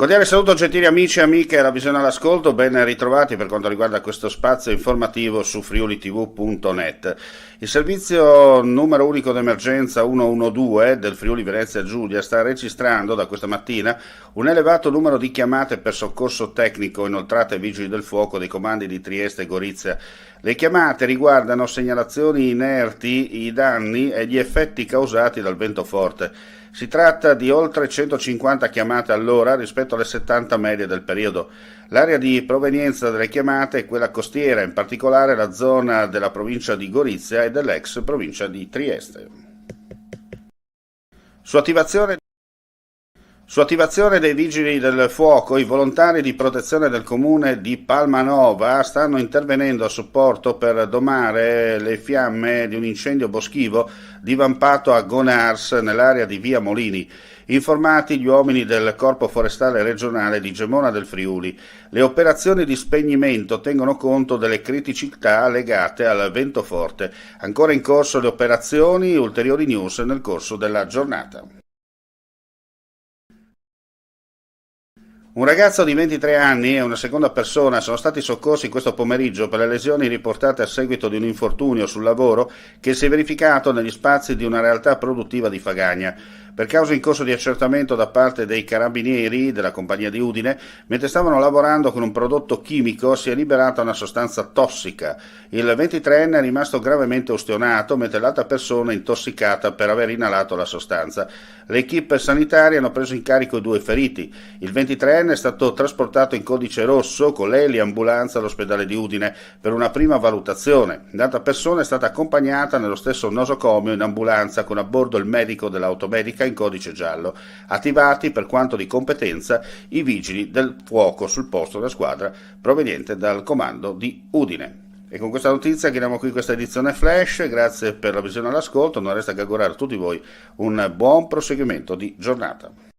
Cordiale saluto gentili amici e amiche alla visione all'ascolto, ben ritrovati per quanto riguarda questo spazio informativo su friulitv.net. Il servizio numero unico d'emergenza 112 del Friuli Venezia Giulia sta registrando da questa mattina un elevato numero di chiamate per soccorso tecnico inoltrate ai vigili del fuoco dei comandi di Trieste e Gorizia. Le chiamate riguardano segnalazioni inerti, i danni e gli effetti causati dal vento forte. Si tratta di oltre 150 chiamate all'ora rispetto alle 70 medie del periodo. L'area di provenienza delle chiamate è quella costiera, in particolare la zona della provincia di Gorizia e dell'ex provincia di Trieste. Su attivazione dei vigili del fuoco, i volontari di protezione del comune di Palmanova stanno intervenendo a supporto per domare le fiamme di un incendio boschivo divampato a Gonars nell'area di Via Molini. Informati gli uomini del Corpo Forestale Regionale di Gemona del Friuli. Le operazioni di spegnimento tengono conto delle criticità legate al vento forte. Ancora in corso le operazioni, ulteriori news nel corso della giornata. Un ragazzo di 23 anni e una seconda persona sono stati soccorsi questo pomeriggio per le lesioni riportate a seguito di un infortunio sul lavoro che si è verificato negli spazi di una realtà produttiva di Fagagna. Per causa in corso di accertamento da parte dei carabinieri della compagnia di Udine, mentre stavano lavorando con un prodotto chimico si è liberata una sostanza tossica. Il 23enne è rimasto gravemente ustionato, mentre l'altra persona è intossicata per aver inalato la sostanza. Le equip sanitarie hanno preso in carico i due feriti. Il 23enne è stato trasportato in codice rosso con l'eliambulanza all'ospedale di Udine per una prima valutazione. L'altra persona è stata accompagnata nello stesso nosocomio in ambulanza con a bordo il medico dell'automedica in codice giallo, attivati per quanto di competenza i vigili del fuoco sul posto della squadra proveniente dal comando di Udine. E con questa notizia chiudiamo qui questa edizione flash, grazie per la visione all'ascolto, non resta che augurare a tutti voi un buon proseguimento di giornata.